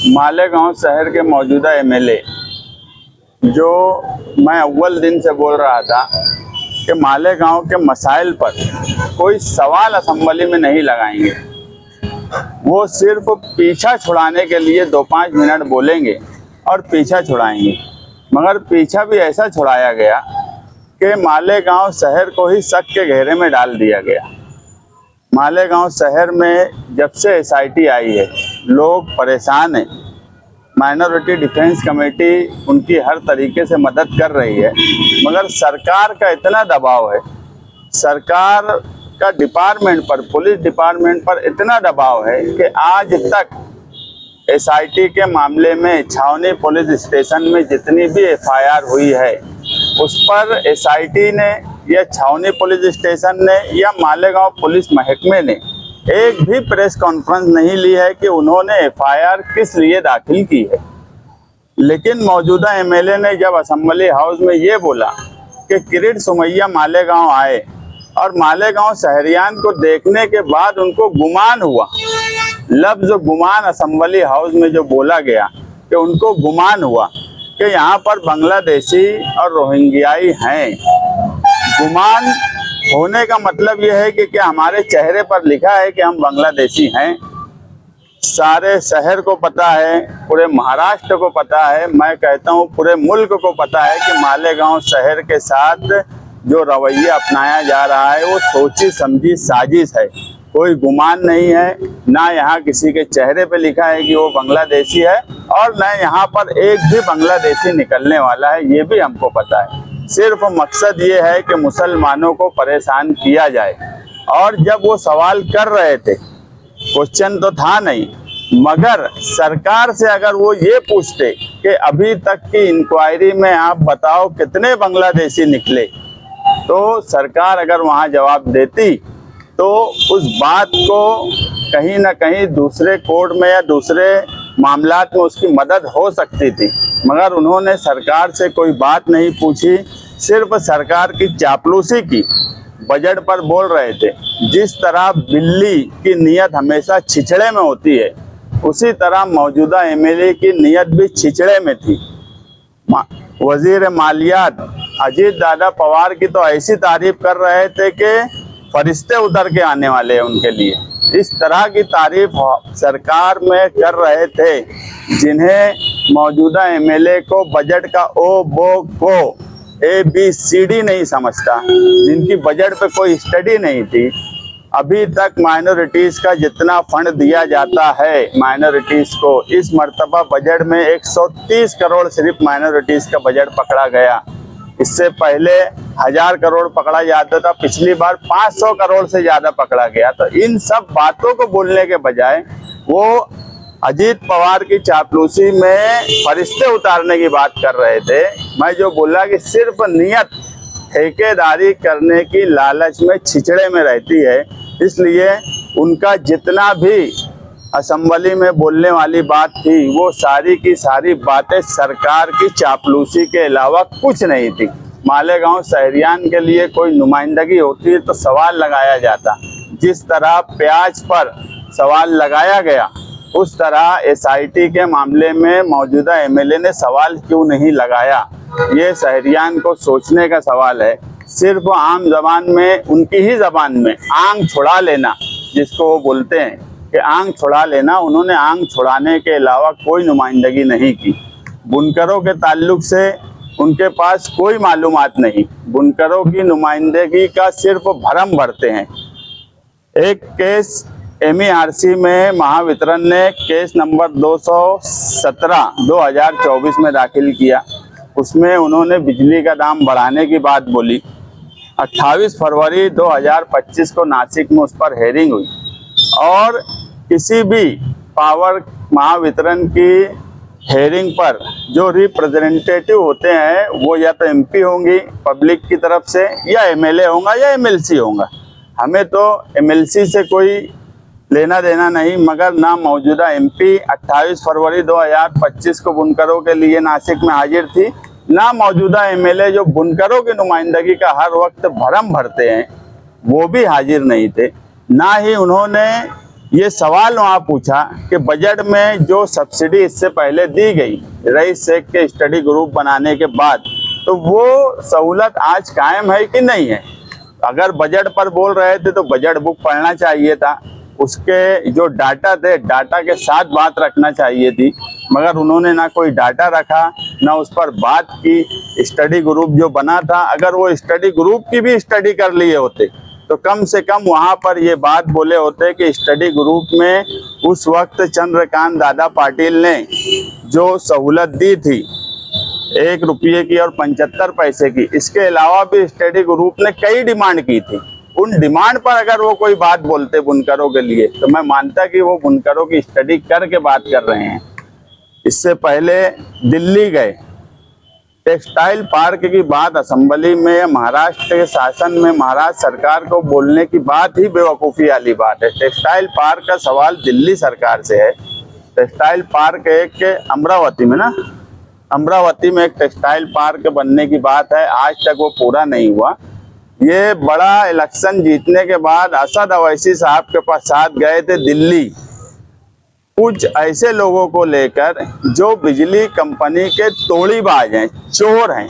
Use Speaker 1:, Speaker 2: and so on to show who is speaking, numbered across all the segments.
Speaker 1: मालेगांव शहर के मौजूदा एमएलए जो मैं अव्वल दिन से बोल रहा था कि मालेगांव के मसाइल पर कोई सवाल असेंबली में नहीं लगाएंगे। वो सिर्फ पीछा छुड़ाने के लिए 2-5 मिनट बोलेंगे और पीछा छुड़ाएंगे। मगर पीछा भी ऐसा छुड़ाया गया कि मालेगांव शहर को ही शक के घेरे में डाल दिया गया। मालेगांव शहर में जब से एसआईटी आई है लोग परेशान हैं। माइनॉरिटी डिफेंस कमेटी उनकी हर तरीके से मदद कर रही है, मगर सरकार का इतना दबाव है, सरकार का डिपार्टमेंट पर, पुलिस डिपार्टमेंट पर इतना दबाव है कि आज तक एसआईटी के मामले में छावनी पुलिस स्टेशन में जितनी भी एफआईआर हुई है उस पर एसआईटी ने या छावनी पुलिस स्टेशन ने या मालेगांव पुलिस महकमे ने एक भी प्रेस कॉन्फ्रेंस नहीं ली है कि उन्होंने एफआईआर किस लिए दाखिल की है। लेकिन मौजूदा एमएलए ने जब असेंबली हाउस में ये बोला कि किरीट सुमैया मालेगांव आए और मालेगांव शहरियान को देखने के बाद उनको गुमान हुआ, लफ्ज़ गुमान असेंबली हाउस में जो बोला गया कि उनको गुमान हुआ कि यहाँ पर बांग्लादेशी और रोहिंग्याई हैं। गुमान होने का मतलब यह है कि क्या हमारे चेहरे पर लिखा है कि हम बांग्लादेशी हैं? सारे शहर को पता है, पूरे महाराष्ट्र को पता है, मैं कहता हूँ पूरे मुल्क को पता है कि मालेगांव शहर के साथ जो रवैया अपनाया जा रहा है वो सोची समझी साजिश है। कोई गुमान नहीं है, ना यहाँ किसी के चेहरे पे लिखा है कि वो बांग्लादेशी है और न यहाँ पर एक भी बांग्लादेशी निकलने वाला है, ये भी हमको पता है। सिर्फ मकसद ये है कि मुसलमानों को परेशान किया जाए। और जब वो सवाल कर रहे थे, क्वेश्चन तो था नहीं, मगर सरकार से अगर वो ये पूछते कि अभी तक की इंक्वायरी में आप बताओ कितने बांग्लादेशी निकले, तो सरकार अगर वहाँ जवाब देती तो उस बात को कहीं ना कहीं दूसरे कोर्ट में या दूसरे मामलात में उसकी मदद हो सकती थी। मगर उन्होंने सरकार से कोई बात नहीं पूछी, सिर्फ सरकार की चापलूसी की। बजट पर बोल रहे थे, जिस तरह बिल्ली की नीयत हमेशा छिछड़े में होती है, उसी तरह मौजूदा एमएलए की नीयत भी छिछड़े में थी। वजीर मालियात अजीत दादा पवार की तो ऐसी तारीफ कर रहे थे कि फरिश्ते उतर के आने वाले हैं उनके लिए। इस तरह की तारीफ सरकार में कर रहे थे, जिन्हें मौजूदा एमएलए को बजट का ओ बो को ABCD नहीं समझता, जिनकी बजट पे कोई स्टडी नहीं थी। अभी तक माइनॉरिटीज़ का जितना फंड दिया जाता है माइनॉरिटीज़ को, इस मर्तबा बजट में 130 करोड़ सिर्फ माइनॉरिटीज़ का बजट पकड़ा गया। इससे पहले 1000 करोड़ पकड़ा जाता था, पिछली बार 500 करोड़ से ज़्यादा पकड़ा गया। तो इन सब बातों को बोलने के बजाय वो अजीत पवार की चापलूसी में फरिश्ते उतारने की बात कर रहे थे। मैं जो बोला कि सिर्फ नियत ठेकेदारी करने की लालच में छिछड़े में रहती है, इसलिए उनका जितना भी असेंबली में बोलने वाली बात थी वो सारी की सारी बातें सरकार की चापलूसी के अलावा कुछ नहीं थी। मालेगांव शहरियान के लिए कोई नुमाइंदगी होती है तो सवाल लगाया जाता। जिस तरह प्याज पर सवाल लगाया गया, उस तरह एसआईटी के मामले में मौजूदा एमएलए ने सवाल क्यों नहीं लगाया? ये शहरियान को सोचने का सवाल है। सिर्फ आम जबान में, उनकी ही जबान में आंख छुड़ा लेना, जिसको वो बोलते हैं कि आंख छुड़ा लेना, उन्होंने आंख छुड़ाने के अलावा कोई नुमाइंदगी नहीं की। बुनकरों के ताल्लुक से उनके पास कोई मालूमात नहीं, बुनकरों की नुमाइंदगी का सिर्फ भरम भरते हैं। एक केस MERC में महावितरण ने केस नंबर 217/2024 में दाखिल किया। उसमें उन्होंने बिजली का दाम बढ़ाने की बात बोली। 28 फरवरी 2025 को नासिक में उस पर हेयरिंग हुई और किसी भी पावर महावितरण की हेयरिंग पर जो रिप्रेजेंटेटिव होते हैं वो या तो MP होंगी पब्लिक की तरफ से, या MLA होगा या MLC होगा। हमें तो MLC से कोई लेना देना नहीं, मगर ना मौजूदा MP 28 फरवरी 2025 को बुनकरों के लिए नासिक में हाजिर थी, ना मौजूदा MLA जो बुनकरों की नुमाइंदगी का हर वक्त भरम भरते हैं वो भी हाजिर नहीं थे। ना ही उन्होंने ये सवाल वहाँ पूछा कि बजट में जो सब्सिडी इससे पहले दी गई रईस शेख के स्टडी ग्रुप बनाने के बाद, तो वो सहूलत आज कायम है कि नहीं है। अगर बजट पर बोल रहे थे तो बजट बुक पढ़ना चाहिए था, उसके जो डाटा थे डाटा के साथ बात रखना चाहिए थी, मगर उन्होंने ना कोई डाटा रखा ना उस पर बात की। स्टडी ग्रुप जो बना था, अगर वो स्टडी ग्रुप की भी स्टडी कर लिए होते तो कम से कम वहाँ पर ये बात बोले होते कि स्टडी ग्रुप में उस वक्त चंद्रकांत दादा पाटिल ने जो सहूलत दी थी 1 रुपये की और 75 पैसे की, इसके अलावा भी स्टडी ग्रुप ने कई डिमांड की थी। उन डिमांड पर अगर वो कोई बात बोलते बुनकरों के लिए, तो मैं मानता कि वो बुनकरों की स्टडी करके बात कर रहे हैं। इससे पहले दिल्ली गए, टेक्सटाइल पार्क की बात असेंबली में या महाराष्ट्र के शासन में महाराष्ट्र सरकार को बोलने की बात ही बेवकूफ़ी वाली बात है। टेक्सटाइल पार्क का सवाल दिल्ली सरकार से है। टेक्सटाइल पार्क एक अमरावती में ना, अमरावती में एक टेक्सटाइल पार्क बनने की बात है, आज तक वो पूरा नहीं हुआ। ये बड़ा इलेक्शन जीतने के बाद असद अवैसी साहब के पास साथ गए थे दिल्ली, कुछ ऐसे लोगों को लेकर जो बिजली कंपनी के तोड़ीबाज हैं, चोर हैं,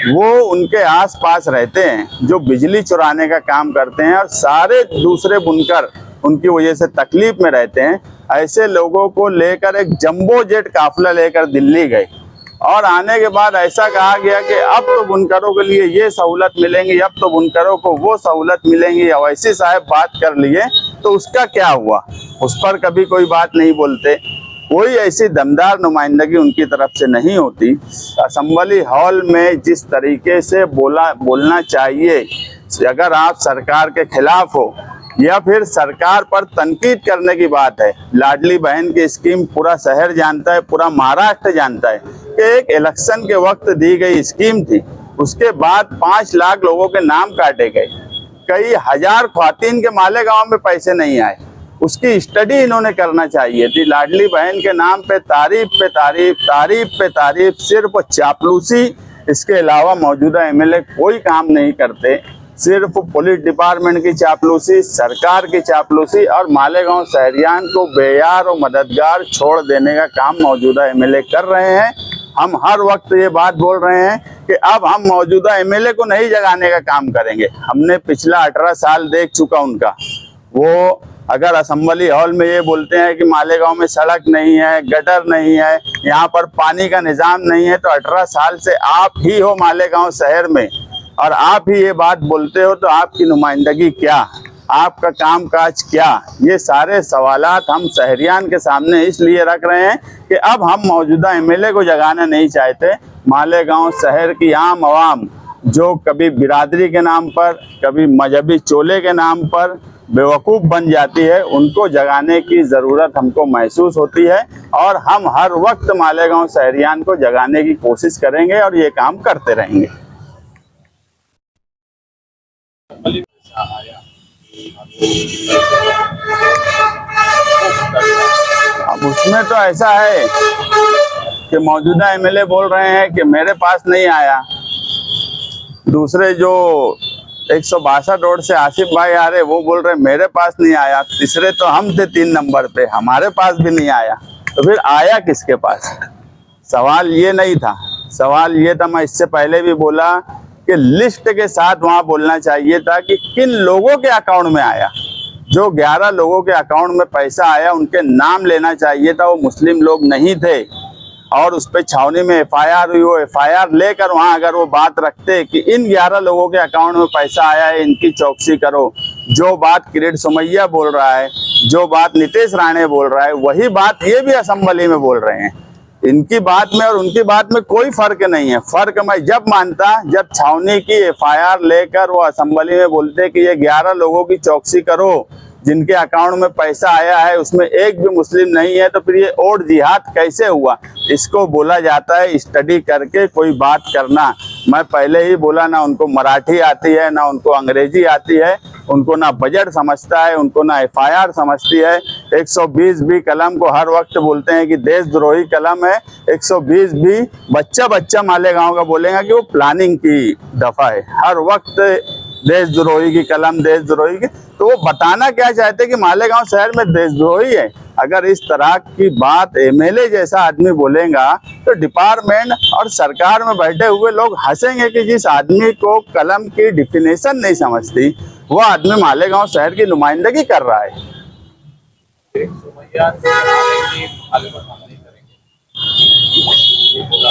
Speaker 1: वो उनके आसपास रहते हैं, जो बिजली चुराने का काम करते हैं और सारे दूसरे बुनकर उनकी वजह से तकलीफ में रहते हैं। ऐसे लोगों को लेकर एक जंबो जेट काफिला लेकर दिल्ली गए और आने के बाद ऐसा कहा गया कि अब तो बुनकरों के लिए ये सहूलत मिलेंगी, अब तो बुनकरों को वो सहूलत मिलेंगी। अवैसी साहब बात कर लिए तो उसका क्या हुआ, उस पर कभी कोई बात नहीं बोलते। कोई ऐसी दमदार नुमाइंदगी उनकी तरफ से नहीं होती। असेंबली हॉल में जिस तरीके से बोलना चाहिए, अगर आप सरकार के खिलाफ हो या फिर सरकार पर तनकीद करने की बात है। लाडली बहन की स्कीम पूरा शहर जानता है, पूरा महाराष्ट्र जानता है कि एक इलेक्शन के वक्त दी गई स्कीम थी, उसके बाद 5 लाख लोगों के नाम काटे गए, कई हजार ख्वातीन के मालेगांव में पैसे नहीं आए। उसकी स्टडी इन्होंने करना चाहिए थी। लाडली बहन के नाम पे तारीफ पे तारीफ, तारीफ पे तारीफ, सिर्फ चापलूसी, इसके अलावा मौजूदा एमएलए कोई काम नहीं करते। सिर्फ पुलिस डिपार्टमेंट की चापलूसी, सरकार की चापलूसी और मालेगांव शहरियान को बेयार और मददगार छोड़ देने का काम मौजूदा एमएलए कर रहे हैं। हम हर वक्त ये बात बोल रहे हैं कि अब हम मौजूदा एमएलए को नहीं जगाने का काम करेंगे। हमने पिछला 18 साल देख चुका उनका। वो अगर असेंबली हॉल में ये बोलते हैं कि मालेगांव में सड़क नहीं है, गटर नहीं है, यहाँ पर पानी का निज़ाम नहीं है, तो 18 साल से आप ही हो मालेगांव शहर में और आप ही ये बात बोलते हो, तो आपकी नुमाइंदगी क्या, आपका कामकाज क्या? ये सारे सवालात हम शहरियान के सामने इसलिए रख रहे हैं कि अब हम मौजूदा एमएलए को जगाना नहीं चाहते। मालेगांव शहर की आम आवाम जो कभी बिरादरी के नाम पर, कभी मजहबी चोले के नाम पर बेवकूफ़ बन जाती है, उनको जगाने की ज़रूरत हमको महसूस होती है और हम हर वक्त मालेगांव शहरियान को जगाने की कोशिश करेंगे और ये काम करते रहेंगे। अब उसमें तो ऐसा है कि मौजूदा एमएलए बोल रहे हैं कि मेरे पास नहीं आया, दूसरे जो 162 रोड से आसिफ भाई आ रहे वो बोल रहे मेरे पास नहीं आया, तीसरे तो हम थे 3 नंबर पे, हमारे पास भी नहीं आया, तो फिर आया किसके पास? सवाल ये नहीं था, सवाल ये था, मैं इससे पहले भी बोला कि लिस्ट के साथ वहाँ बोलना चाहिए था कि किन लोगों के अकाउंट में आया। जो 11 लोगों के अकाउंट में पैसा आया उनके नाम लेना चाहिए था, वो मुस्लिम लोग नहीं थे और उस पर छावनी में एफआईआर हुई। वो एफआईआर लेकर वहाँ अगर वो बात रखते कि इन 11 लोगों के अकाउंट में पैसा आया है, इनकी चौकसी करो, जो बात किरीट सोमैया बोल रहा है, जो बात नीतीश राणे बोल रहा है, वही बात ये भी असेंबली में बोल रहे हैं। इनकी बात में और उनकी बात में कोई फर्क नहीं है। फर्क मैं जब मानता जब छावनी की एफआईआर लेकर वो असेंबली में बोलते कि ये 11 लोगों की चौकसी करो जिनके अकाउंट में पैसा आया है, उसमें एक भी मुस्लिम नहीं है, तो फिर ये और जिहाद कैसे हुआ? इसको बोला जाता है स्टडी करके कोई बात करना। मैं पहले ही बोला, ना उनको मराठी आती है, ना उनको अंग्रेजी आती है, उनको ना बजट समझता है, उनको ना एफआईआर समझती है। 120 भी कलम को हर वक्त बोलते हैं कि देशद्रोही कलम है। 120 भी बच्चा मालेगांव का बोलेगा कि वो प्लानिंग की दफा है। हर वक्त देशद्रोही की कलम, देशद्रोही की, तो वो बताना क्या चाहते हैं कि मालेगांव शहर में देशद्रोही है। अगर इस तरह की बात एमएलए जैसा आदमी बोलेगा तो डिपार्टमेंट और सरकार में बैठे हुए लोग हंसेंगे कि जिस आदमी को कलम की डिफिनेशन नहीं समझती वो आदमी मालेगांव शहर की नुमाइंदगी कर रहा है।
Speaker 2: सुमैया तो आएंगे, आगे पर हम नहीं करेंगे, ये बोला।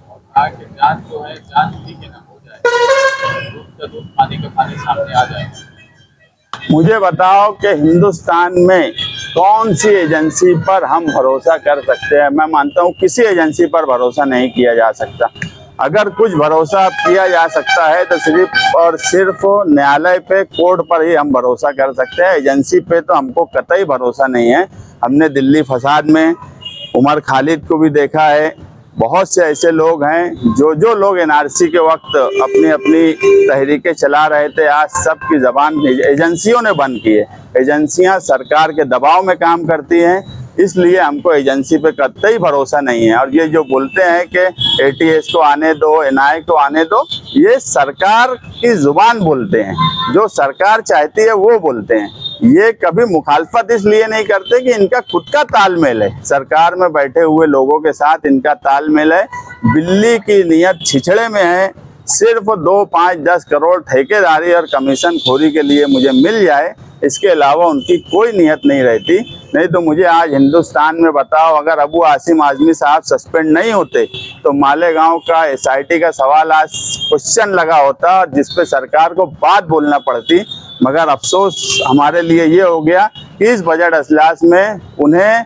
Speaker 2: और आगे जांच जो है, जांच ठीक है ना, हो जाए, दूध का दूध, पानी का पानी सामने आ जाए।
Speaker 1: मुझे बताओ कि हिंदुस्तान में कौन सी एजेंसी पर हम भरोसा कर सकते हैं? मैं मानता हूँ किसी एजेंसी पर भरोसा नहीं किया जा सकता। अगर कुछ भरोसा किया जा सकता है तो सिर्फ और सिर्फ न्यायालय पे, कोर्ट पर ही हम भरोसा कर सकते हैं। एजेंसी पे तो हमको कतई भरोसा नहीं है। हमने दिल्ली फसाद में उमर खालिद को भी देखा है। बहुत से ऐसे लोग हैं जो लोग एनआरसी के वक्त अपनी अपनी तहरीकें चला रहे थे, आज सबकी जबान एजेंसियों ने बंद की है। एजेंसियां सरकार के दबाव में काम करती हैं, इसलिए हमको एजेंसी पे कतई भरोसा नहीं है। और ये जो बोलते हैं कि एटीएस को आने दो, एनआईए को आने दो, ये सरकार की जुबान बोलते हैं, जो सरकार चाहती है वो बोलते हैं। ये कभी मुखालफत इसलिए नहीं करते कि इनका खुद का तालमेल है, सरकार में बैठे हुए लोगों के साथ इनका तालमेल है। बिल्ली की नीयत छिछड़े में है, सिर्फ 2, 5, 10 करोड़ ठेकेदारी और कमीशन खोरी के लिए मुझे मिल जाए, इसके अलावा उनकी कोई नीयत नहीं रहती। नहीं तो मुझे आज हिंदुस्तान में बताओ, अगर अबू आसिम आजमी साहब सस्पेंड नहीं होते तो मालेगांव का एसआईटी का सवाल आज क्वेश्चन लगा होता, जिसपे सरकार को बात बोलना पड़ती। मगर अफसोस हमारे लिए ये हो गया कि इस बजट अजलास में उन्हें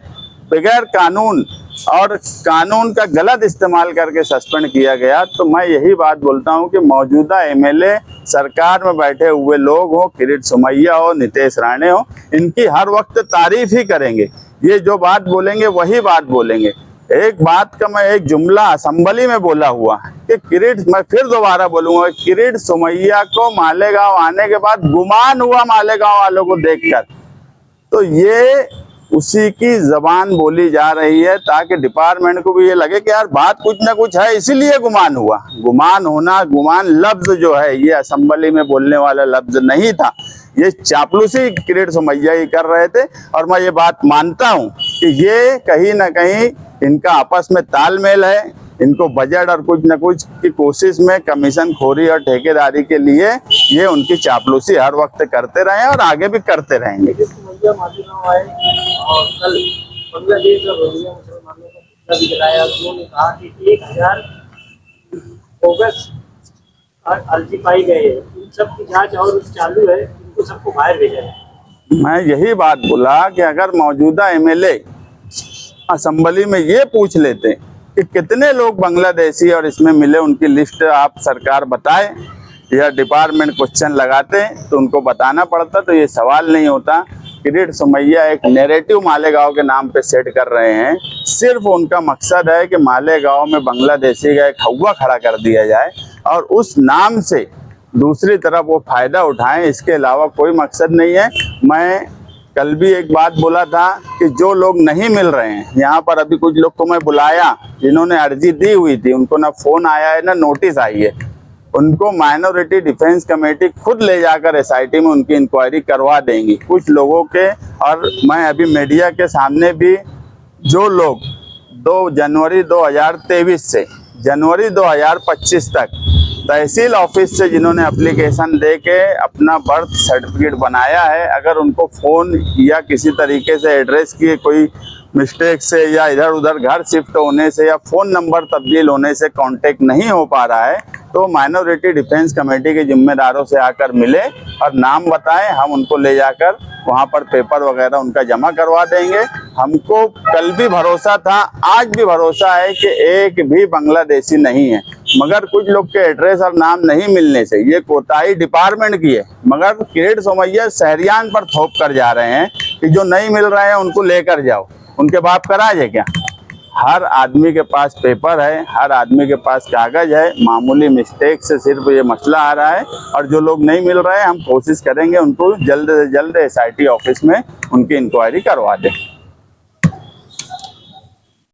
Speaker 1: बगैर कानून और कानून का गलत इस्तेमाल करके सस्पेंड किया गया। तो मैं यही बात बोलता हूं कि मौजूदा एमएलए, सरकार में बैठे हुए लोग हो, किरीट सोमैया हो, नितेश राणे हो, इनकी हर वक्त तारीफ ही करेंगे। ये जो बात बोलेंगे वही बात बोलेंगे। एक बात का मैं एक जुमला असेंबली में बोला हुआ कि किरीट, मैं फिर दोबारा बोलूंगा, किरीट सोमैया को मालेगांव आने के बाद गुमान हुआ मालेगांव वालों को देखकर। तो ये उसी की जबान बोली जा रही है ताकि डिपार्टमेंट को भी ये लगे कि यार बात कुछ ना कुछ है, इसीलिए गुमान हुआ। गुमान होना, गुमान लफ्ज जो है ये असेंबली में बोलने वाला लफ्ज नहीं था, ये चापलूसी किरीट सोमैया ही कर रहे थे। और मैं ये बात मानता हूँ कि ये कहीं ना कहीं इनका आपस में तालमेल है। इनको बजट और कुछ न कुछ की कोशिश में कमीशन खोरी और ठेकेदारी के लिए ये उनकी चापलूसी हर वक्त करते रहे और आगे भी करते रहेंगे।
Speaker 2: मालेगांव आए और कल बांग्लादेश और रोहिंग्या मुसलमानों का पुतला भी जलाया। उन्होंने कहा कि 1000 बोगस अर्जी पाई गई है, इन सब की जांच और चालू है, इनको सबको बाहर भेजा है।
Speaker 1: मैं यही बात बोला कि अगर मौजूदा एमएलए असेंबली में ये पूछ लेते कि कितने लोग बांग्लादेशी और इसमें मिले, उनकी लिस्ट आप सरकार बताए, या डिपार्टमेंट क्वेश्चन लगाते तो उनको बताना पड़ता, तो ये सवाल नहीं होता। किरीट सोमैया एक नैरेटिव मालेगांव के नाम पे सेट कर रहे हैं। सिर्फ उनका मकसद है कि मालेगांव में बांग्लादेशी का एक हवा खड़ा कर दिया जाए और उस नाम से दूसरी तरफ वो फायदा उठाएं, इसके अलावा कोई मकसद नहीं है। मैं कल भी एक बात बोला था कि जो लोग नहीं मिल रहे हैं यहाँ पर, अभी कुछ लोग को मैं बुलाया जिन्होंने अर्जी दी हुई थी, उनको ना फोन आया है ना नोटिस आई है, उनको माइनॉरिटी डिफेंस कमेटी खुद ले जाकर एसआईटी में उनकी इंक्वायरी करवा देंगी कुछ लोगों के। और मैं अभी मीडिया के सामने भी जो लोग 2 जनवरी 2023 से जनवरी 2025 तक तहसील ऑफिस से जिन्होंने एप्लीकेशन दे के अपना बर्थ सर्टिफिकेट बनाया है, अगर उनको फ़ोन या किसी तरीके से एड्रेस की कोई मिस्टेक से या इधर उधर घर शिफ्ट होने से या फ़ोन नंबर तब्दील होने से कांटेक्ट नहीं हो पा रहा है, तो माइनॉरिटी डिफेंस कमेटी के जिम्मेदारों से आकर मिले और नाम बताएं, हम उनको ले जाकर वहाँ पर पेपर वगैरह उनका जमा करवा देंगे। हमको कल भी भरोसा था, आज भी भरोसा है कि एक भी बांग्लादेशी नहीं है, मगर कुछ लोग के एड्रेस और नाम नहीं मिलने से ये कोताही डिपार्टमेंट की है। मगर किरीट सोमैया शहरियान पर थोप कर जा रहे हैं कि जो नहीं मिल रहे हैं उनको लेकर जाओ, उनके बाप का राज है क्या? हर आदमी के पास पेपर है, हर आदमी के पास कागज है, मामूली मिस्टेक से सिर्फ ये मसला आ रहा है। और जो लोग नहीं मिल रहे हैं हम कोशिश करेंगे उनको जल्द से जल्द एसआईटी ऑफिस में उनकी इंक्वायरी करवा दें।